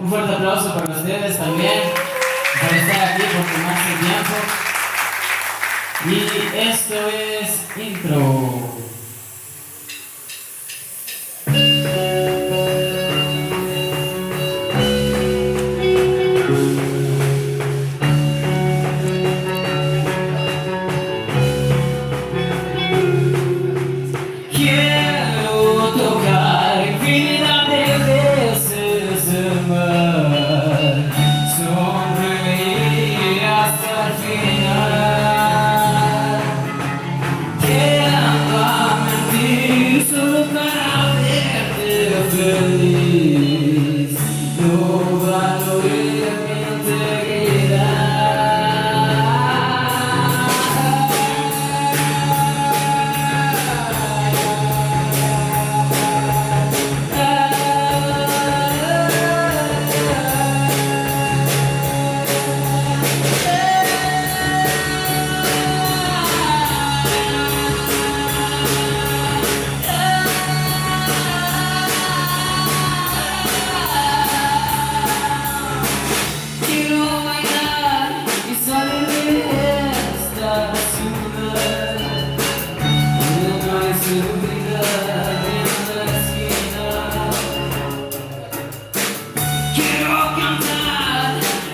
Un fuerte aplauso para ustedes también, por estar aquí, por tomarse el tiempo. Y esto es intro. Quiero tocar infinidad de veces el mar, sonreír hasta el final. Quiero mentir solo para verte feliz, no valoré mi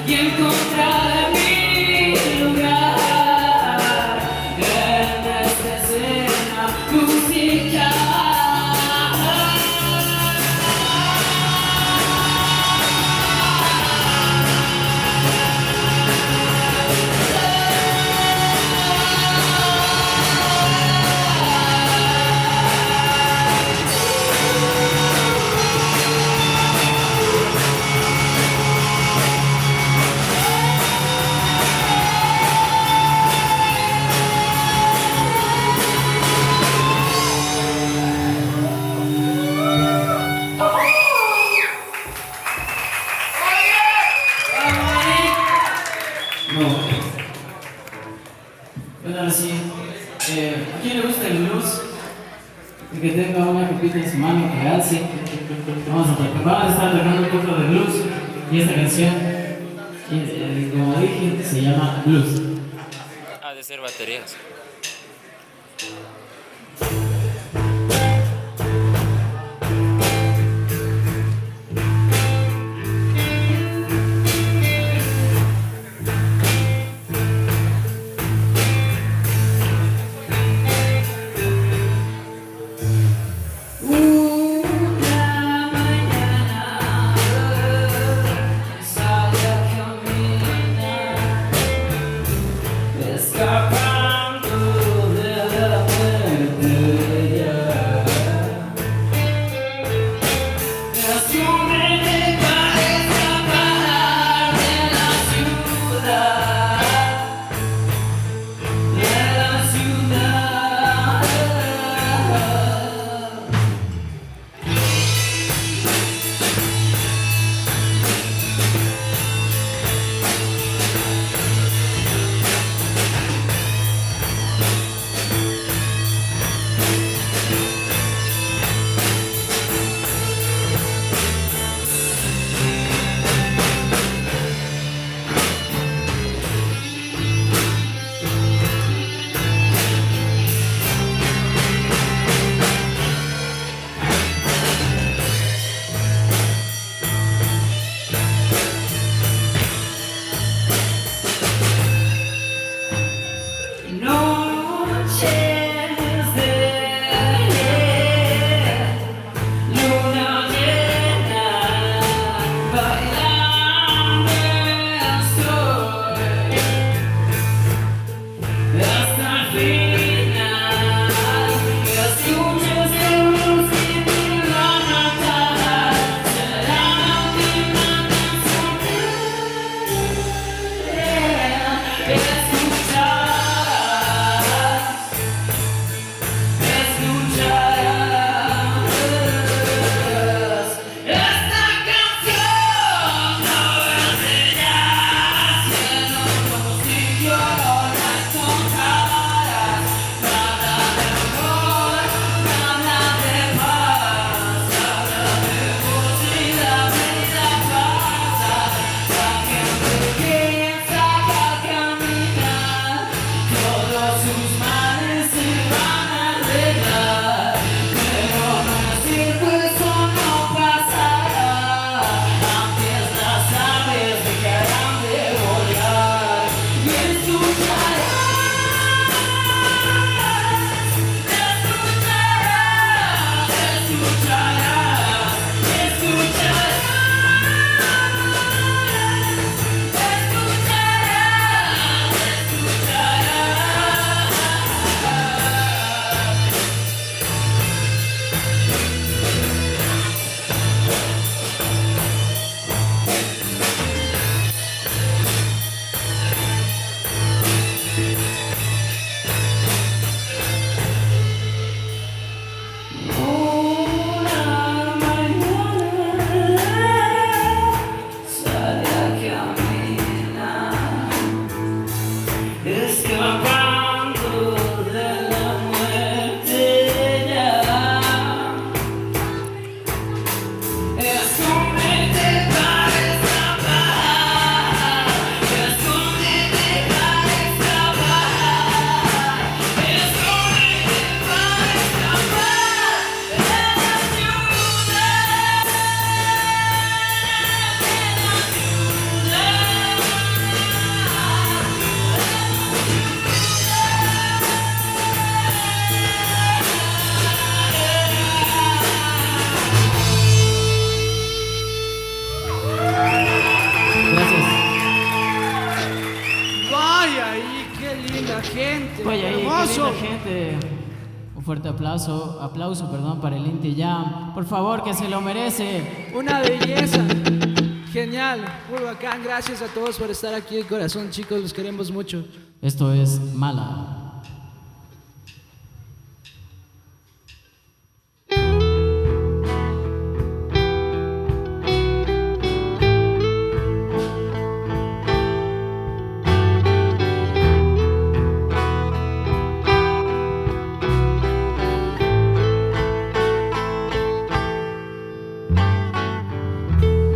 y encontrar mi lugar en esta escena musical. No. Bueno, ahora sí. ¿A quién le gusta el blues? El que tenga una copita en su mano, que alce. Vamos a estar tocando un poco de blues. Y esta canción, como dije, se llama Blues. Ha de ser baterías. Escapando gente. Oye, ahí, Hermoso. qué linda gente. Un fuerte aplauso, perdón, para el Inti Jam. Por favor, que se lo merece. Una belleza. Genial. Muy bacán. Gracias a todos por estar aquí de corazón, chicos. Los queremos mucho. Esto es Mala.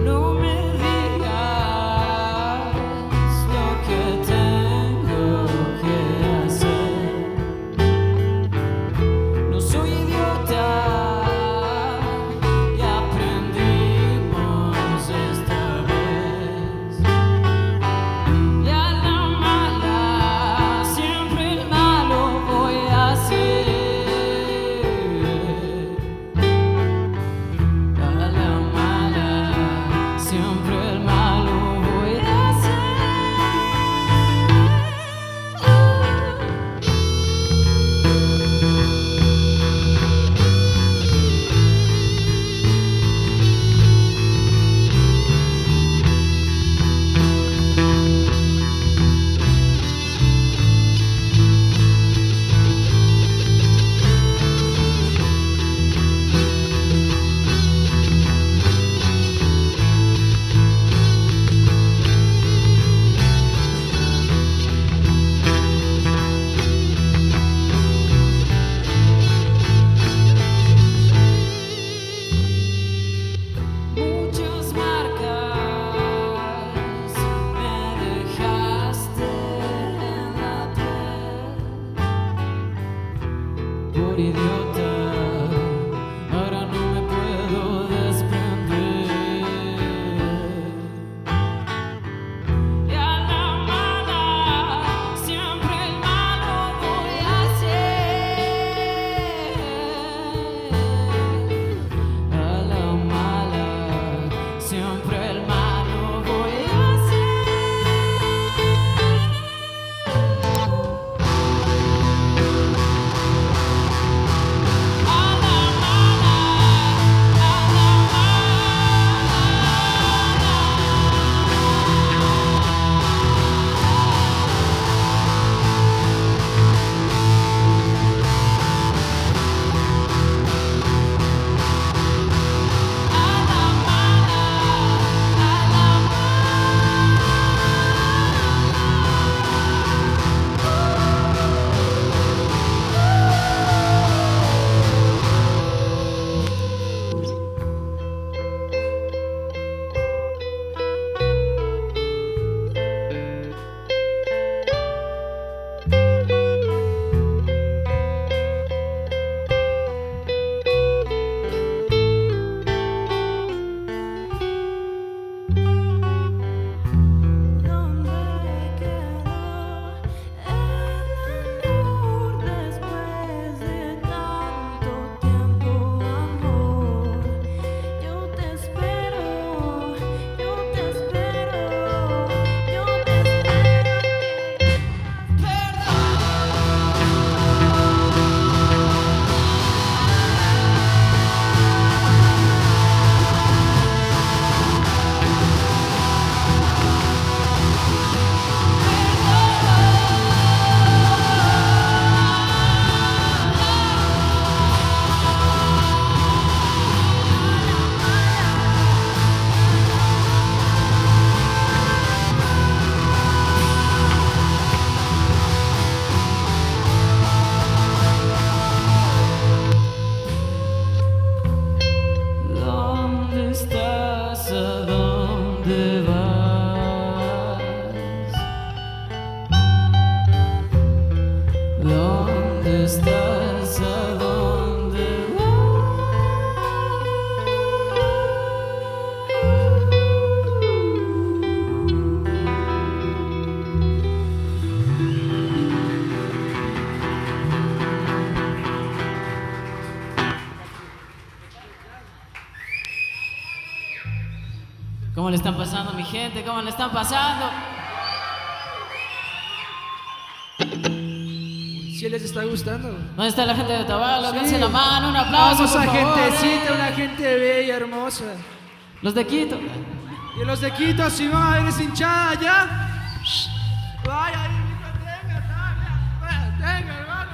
No me digas lo que tengo que hacer. No soy idiota y aprendimos esta vez. Y a la mala, siempre el malo voy a hacer. A la mala, siempre el malo voy a hacer. Muchas marcas me dejaste en la piel. Por idiota, ahora no me puedo desprender. Y a la mala, siempre el malo voy a hacer. A la mala, siempre el malo voy a hacer. A la mala, ¿Dónde quedó el amor después de tanto tiempo, amor? Yo te espero, yo te espero, yo te espero que ¿Dónde estás? ¿A dónde vas? ¿Dónde estás? ¿A dónde ¿Cómo le están pasando, mi gente? ¿Cómo le están pasando? si les está gustando. ¿Dónde está la gente de Otavalo? Sí. Dense la mano, un aplauso, Vamos por a favor. gentecita, una gente bella, hermosa. Los de Quito. Y los de Quito, si van a ver esa hinchada ya. Vaya, ahí, tenga, hermano.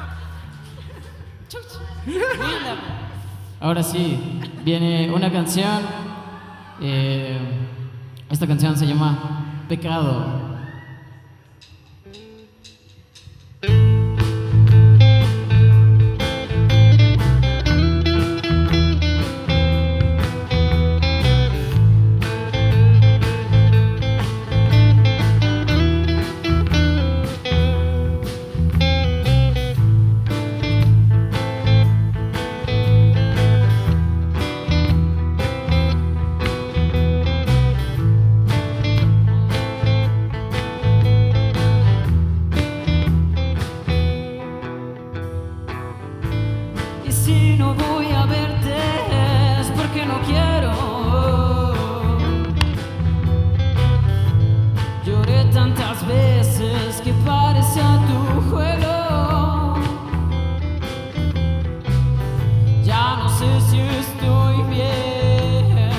Ahora sí, viene una canción. Esta canción se llama Pecado. Y si no voy a verte es porque no quiero. Lloré tantas veces que parecía tu juego. Ya no sé si estoy bien.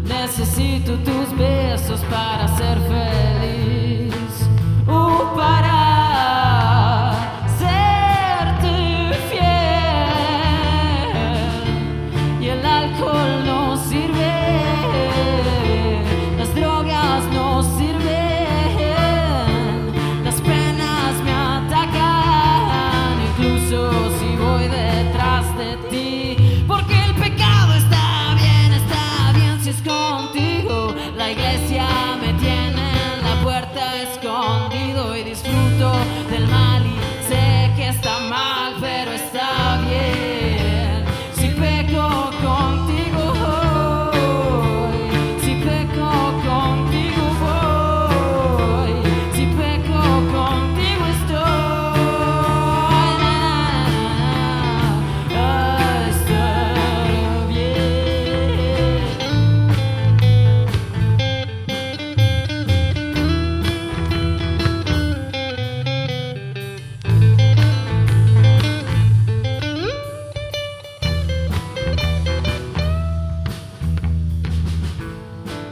Necesito tus besos para ser feliz. Para serte fiel. Y el alcohol no sirve, las drogas no sirven, las penas me atacan, incluso si voy detrás de ti. Porque el pecado está bien si es contigo. La iglesia me tiene en la puerta escondido y disfruto del mal y sé que está mal, pero está bien. Si peco contigo voy, si peco contigo voy, si peco contigo estoy a estar bien.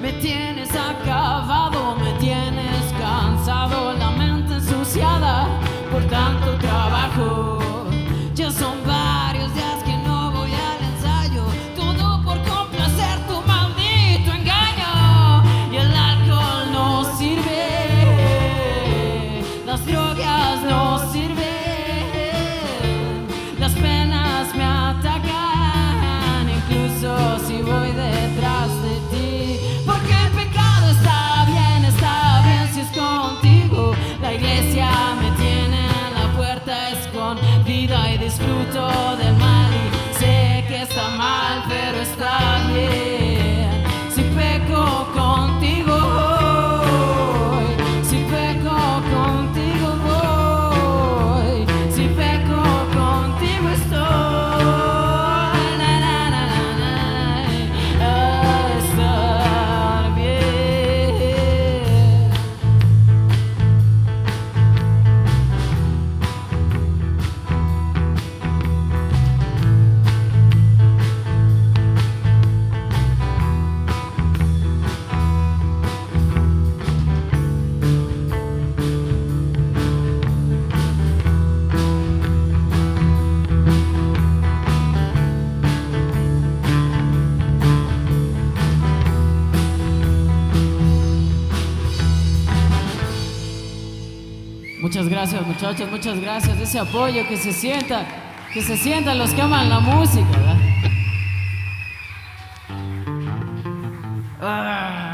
Me tienes acabado, me tienes cansado, la mente ensuciada por tanto trabajo. Ya son varios días que no voy al ensayo, todo por complacer tu maldito engaño. Y el alcohol no sirve, las drogas no sirven, las penas me atacan, incluso si voy detrás de ti. Porque el pecado está bien si es contigo. La iglesia me tiene en la puerta escondida y disfruto del mal y sé que está mal, pero está bien. Si peco contigo voy, si peco contigo voy, si peco contigo estoy a estar bien. Muchas gracias, muchachos, muchas gracias. Ese apoyo, que se sientan los que aman la música, ¿verdad?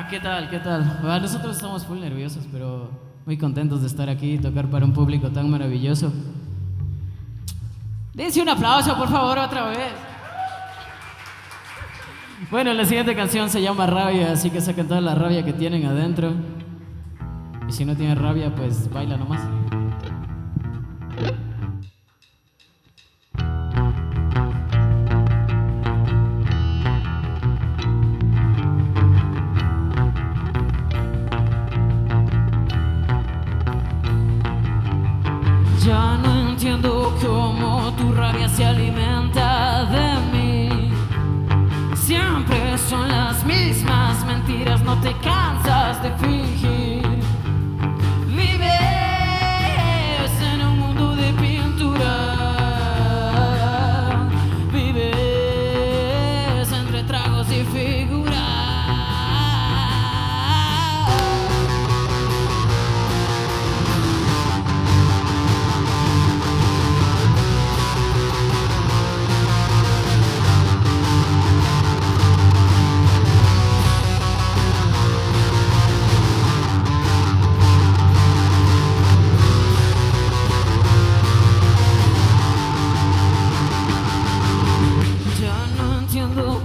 ¿Qué tal? ¿Qué tal? Bueno, nosotros estamos full nerviosos, pero muy contentos de estar aquí y tocar para un público tan maravilloso. Dense un aplauso, por favor, otra vez. Bueno, la siguiente canción se llama Rabia, así que saquen toda la rabia que tienen adentro. Y si no tienen rabia, pues baila nomás. Ya no entiendo tu rabia se alimenta de mí. Siempre son las mismas mentiras, no te cansas de fingir. Vives en un mundo de pintura. Vives entre tragos y figuras.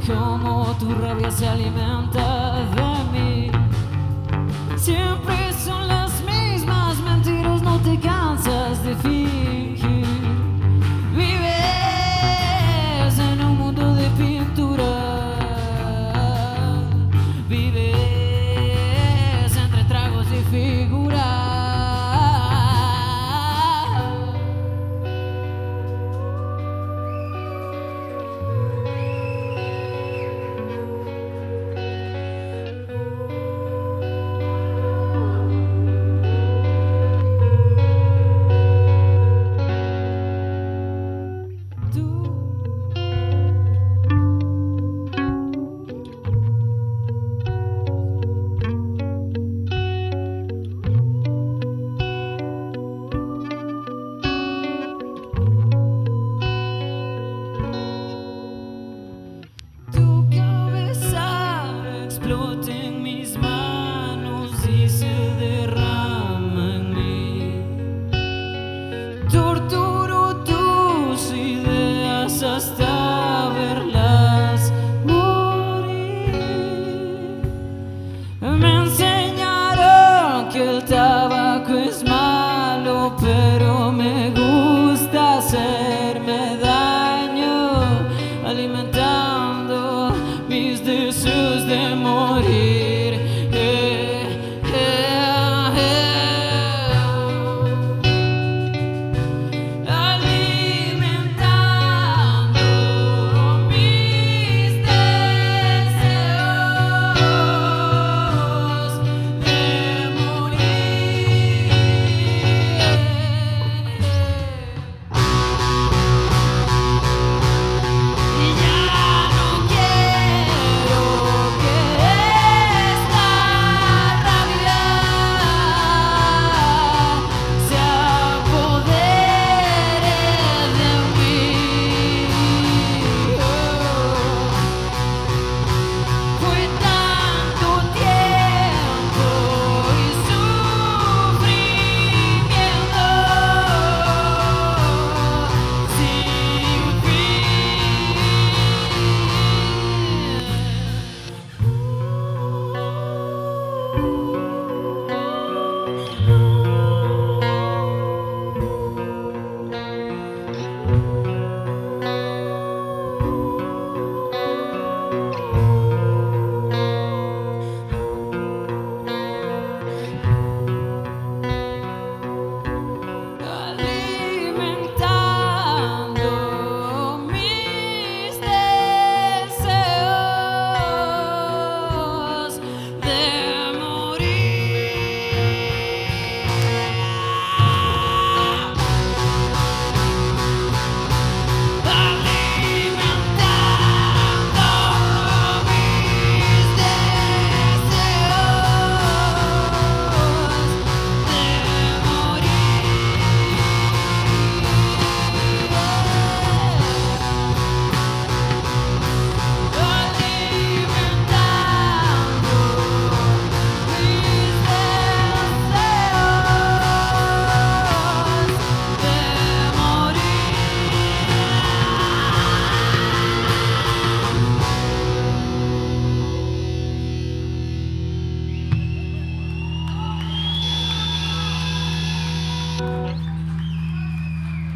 Cómo tu rabia se alimenta de mí. Siempre son las mismas mentiras, no te cansas de fingir. Vives en un mundo de pintura. Vives entre tragos y figuras. Hasta verlas morir. Me enseñaron que el tabaco es malo, pero me gusta hacerme daño, alimentando mis deseos de morir.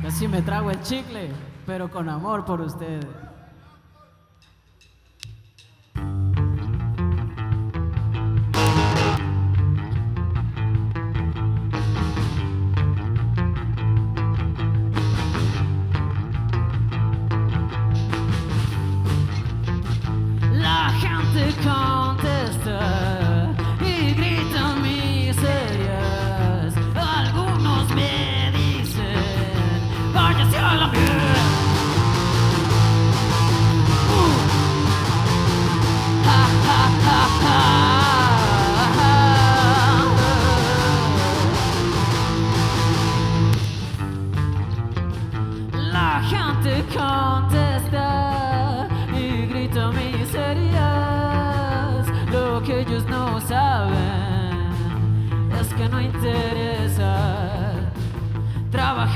Casi me trago el chicle, pero con amor por ustedes.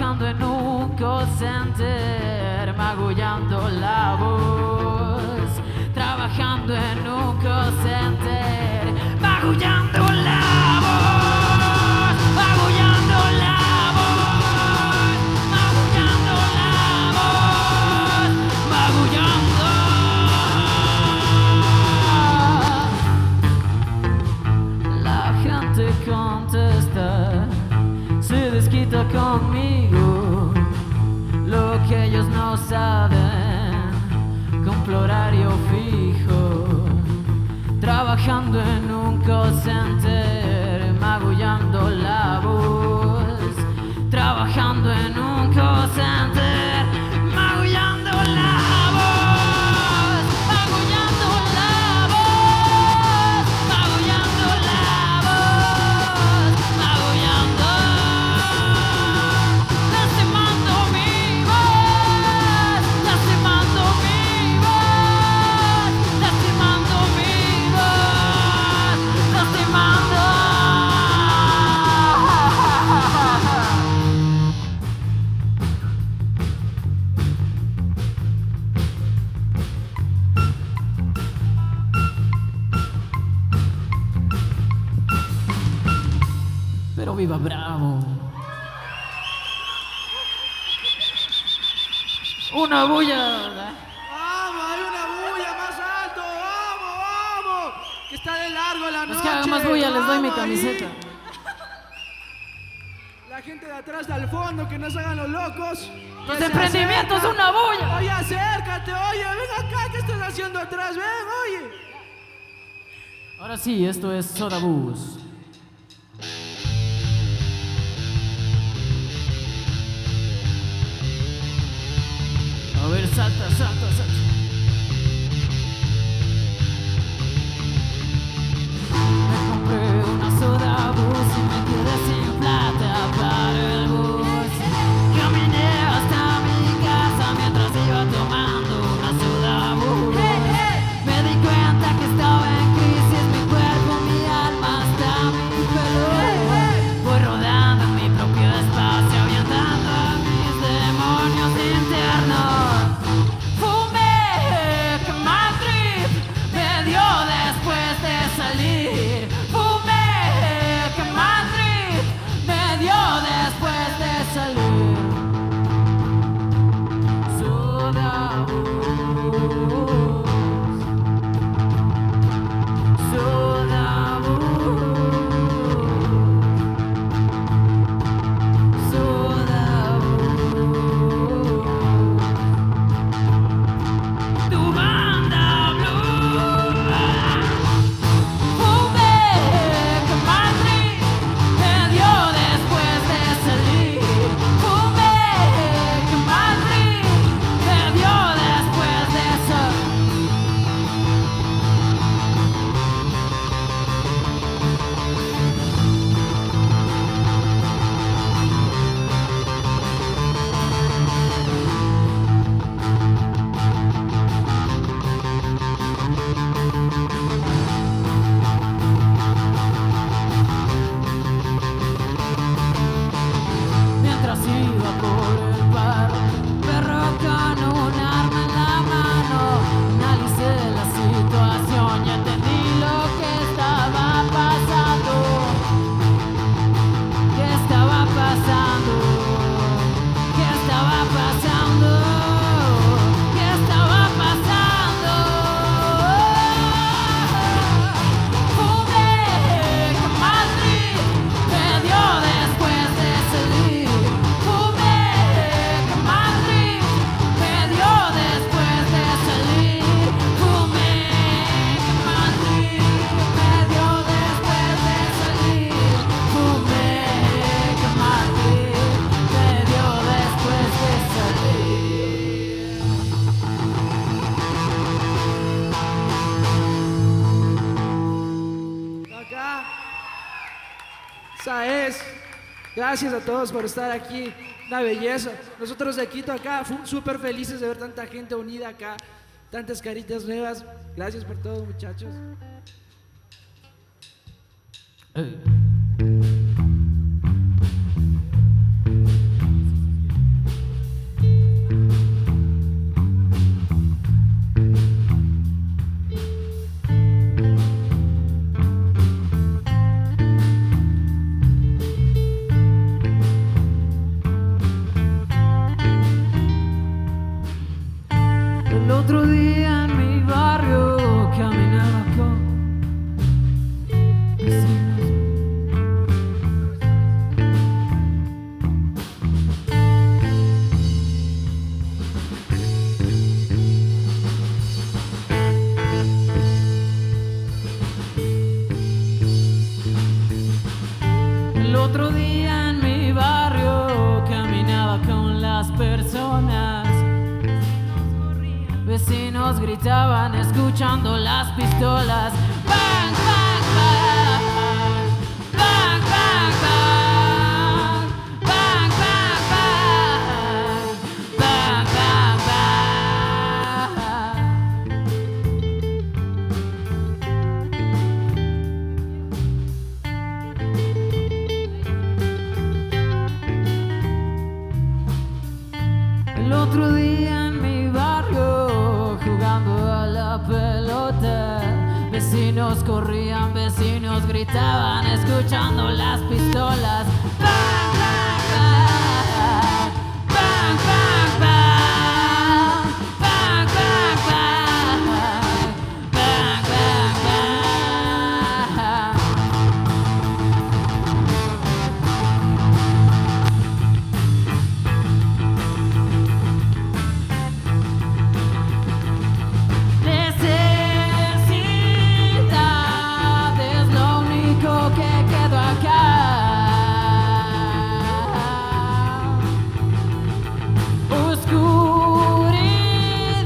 trabajando en un call center, magullando la voz, trabajando en un call center, magullando la voz, magullando la voz, magullando la voz, magullando. La gente contesta, se desquita conmigo, lo que ellos no saben, cumplo horario fijo, trabajando en un call center, magullando la voz, trabajando en un call center, magullando la voz, magullando la voz, magullando la voz, magullando, lastimando mi voz, lastimando mi voz, lastimando mi voz, lastimando. Pero viva Bravo. Una bulla. ¡Vamos! ¡Hay una bulla más alto! ¡Vamos, vamos! Que está de largo la noche. Los que hagan más bulla les doy mi Vamos ahí. camiseta. La gente de atrás al fondo, que no se hagan los locos. Los Que se emprendimientos, acercan. una bulla. Oye, acércate, oye, ven acá, ¿qué estás haciendo atrás? Ven, oye. Ahora sí, esto es Soda Bus. A ver, salta, salta, salta. Me compré una Soda Bus y me quedé sin plata para el bus. Caminé hasta mi casa mientras iba tomando una Soda Bus. Me di cuenta que estaba en crisis, mi cuerpo, mi alma, hasta mi pelo. Voy rodando en mi propio espacio, ahuyentando a mis demonios internos. Fumé, que mal trip me dio después de salir. Fumé, que mal trip me dio después de salir. Soda Bus. Soda Bus. Soda Bus. Tu banda blue. Fumé, que mal trip me dio después de salir. Fumé, que mal trip me dio después de salir. Mientras iba por el bar, perro con un arma en la mano, analicé la situación y entendí lo que estaba pasando. ¿Qué estaba pasando? ¿Qué estaba pasando? ¿Qué estaba pasando? Fumé, que mal trip me dio después de salir. Fumé, que mal trip me dio después de salir. Fumé, que mal trip me dio después de salir. Fumé, que mal trip me dio después de salir. Acá. Saez. Gracias a todos por estar aquí. Una belleza. Nosotros de Quito acá, súper felices de ver tanta gente unida acá. Tantas caritas nuevas. Gracias por todo, muchachos. El otro día en mi barrio caminaba con las personas. Vecinos gritaban escuchando las pistolas. Bang, bang, bang. Bang, bang, bang. Bang, bang, bang. Bang, bang, bang. El otro día en mi barrio jugando a la pelota, vecinos corrían, vecinos gritaban escuchando las pistolas. Bang, bang, bang. Bang, bang, bang. Bang, bang, bang. Bang, bang, bang. Necesidad es lo único que quedó acá.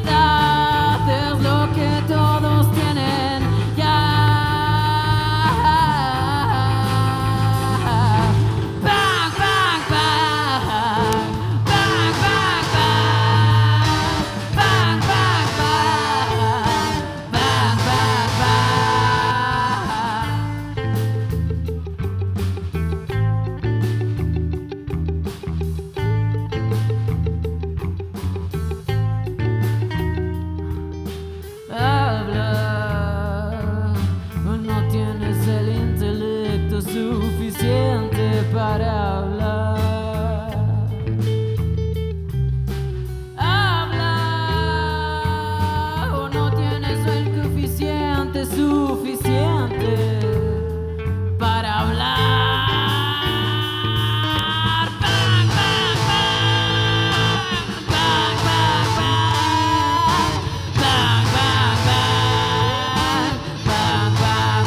Oscuridad es lo que todos tienen ya. Bang, bang, bang. Bang, bang, bang. Bang, bang, bang. Bang, bang, Habla, no tienes el intelecto suficiente para hablar. Habla, o no tienes el coeficiente suficiente para hablar. Bang, bang, bang. Bang, bang, bang. Bang, bang, bang. Bang, bang,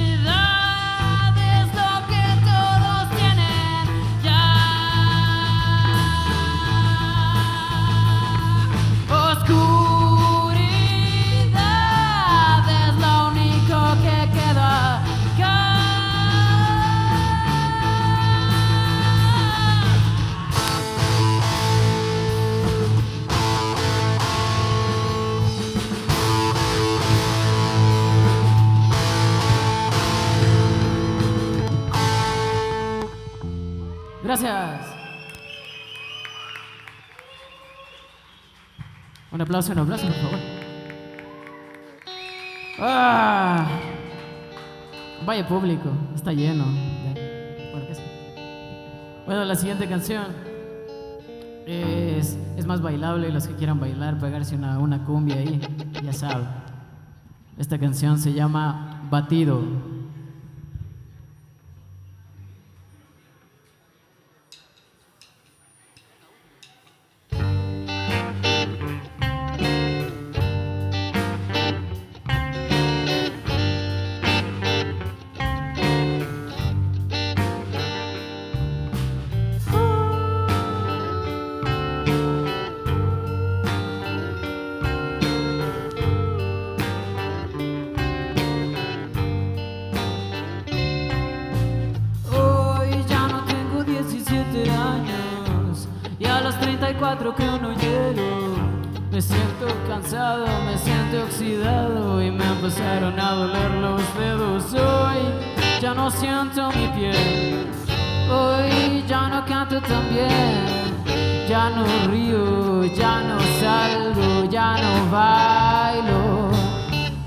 Necesidad es lo que todos tienen ya. Oscuridad es lo único que queda acá. Gracias. Un aplauso, por favor. Vaya público, está lleno. Bueno, ¿qué es? Bueno, la siguiente canción es más bailable. Los que quieran bailar, pegarse una cumbia ahí, ya saben. Esta canción se llama Batido. Hoy ya no tengo 17 años y a los 34 creo no llego. Me siento cansado, me siento oxidado y me empezaron a doler los dedos. Hoy ya no siento mi piel, hoy ya no canto tan bien. Ya no río, ya no salgo, ya no bailo.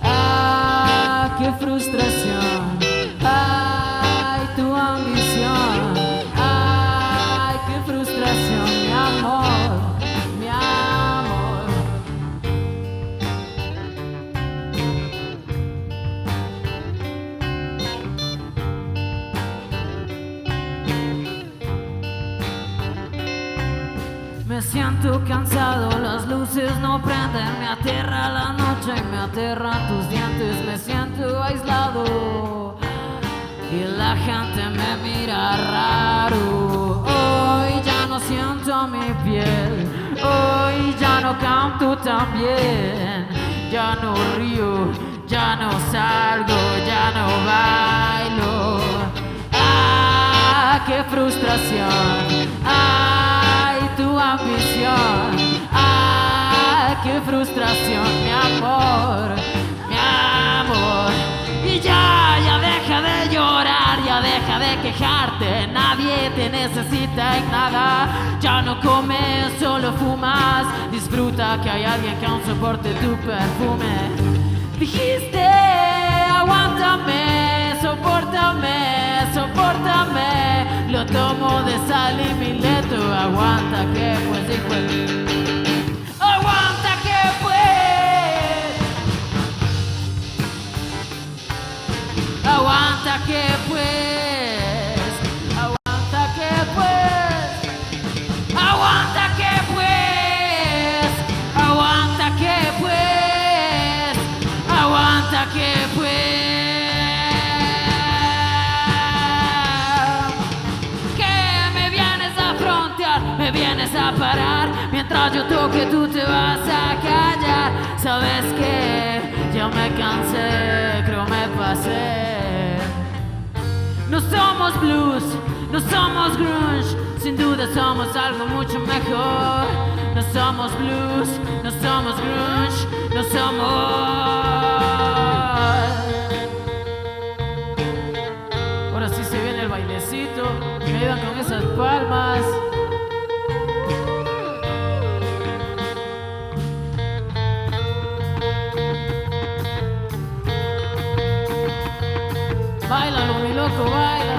¡Ah, qué frustración! ¡Ay, tu ambición! ¡Ay, qué frustración, mi amor! Mi amor. siento cansado, las luces no prenden, me aterra la noche y me aterran tus dientes, me siento aislado y la gente me mira raro. Hoy ya no siento mi piel, hoy ya no canto tan bien, ya no río, ya no salgo, ya no bailo. ¡Ah, qué frustración! ¡Ay, tu ambición! ¡Ay, qué frustración, mi amor! ¡Mi amor! Y ya deja de llorar, ya deja de quejarte. Nadie te necesita en nada. Ya no comes, solo fumas. Disfruta que hay alguien que aún soporte tu perfume. Dijiste, aguántame, sopórtame, sopórtame. Lo tomo de sal y Mileto. Aguanta que pues, sí, pues. Aguanta que pues. Aguanta que pues. Aguanta que pues. Aguanta que pues. Aguanta que pues. Aguanta que pues. Que me vienes a frontear, me vienes a parar. Mientras yo toque tú te vas a callar. Sabes que ya me cansé, creo me pasé. No somos blues, no somos grunge. Sin duda somos algo mucho mejor. No somos blues, no somos grunge, no somos. Ahora sí se viene el bailecito. Me ayudan con esas palmas. Báilalo, mi loco, baila.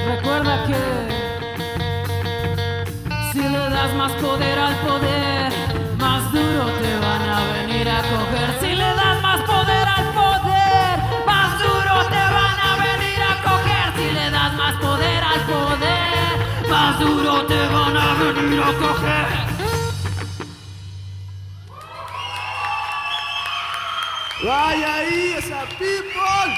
Recuerda que si le das más poder al poder, más duro te van a venir a coger. Si le das más poder al poder, más duro te van a venir a coger. Si le das más poder al poder, más duro te van a venir a coger. Vaya ahí esa people.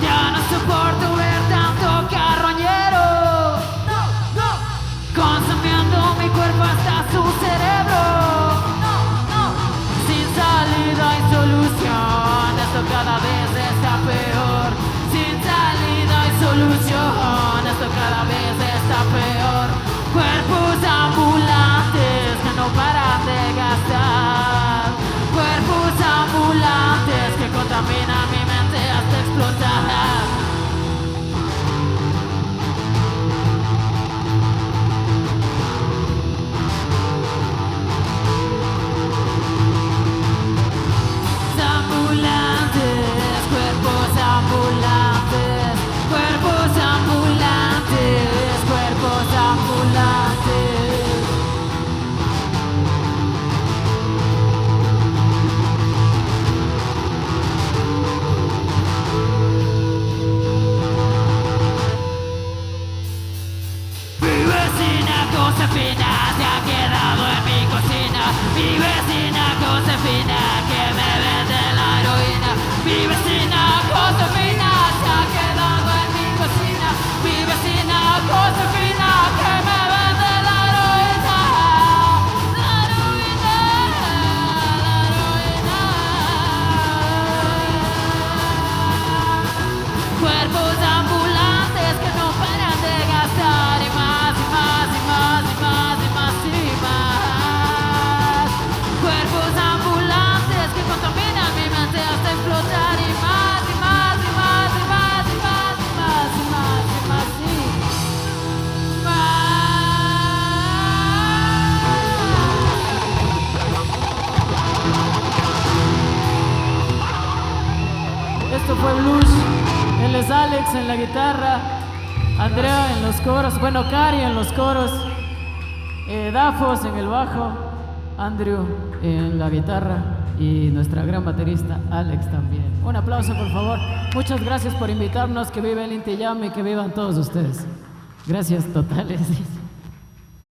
Ya no soporto ver tanto carroñero consumiendo mi cuerpo hasta su cerebro. Sin salida y solución, esto cada vez está peor. Sin salida y solución, esto cada vez está peor. Cuerpos ambulantes que no paran de gastar. Cuerpos ambulantes que contaminan mi mente hasta explotar. Ambulantes, cuerpos ambulantes, cuerpos ambulantes, cuerpos ambulantes. Mi vecina Josefina se ha quedado en mi cocina. Mi vecina Josefina que me vende la heroína. Mi vecina Josefina se ha quedado en mi cocina. Mi vecina Josefina que me vende la heroína. La heroína. Alex en la guitarra, Andrea en los coros, bueno, Cari en los coros, Dafos en el bajo, Andrew en la guitarra y nuestra gran baterista Alex también. Un aplauso, por favor. Muchas gracias por invitarnos. Que viva el Inti Illimani y que vivan todos ustedes. Gracias totales.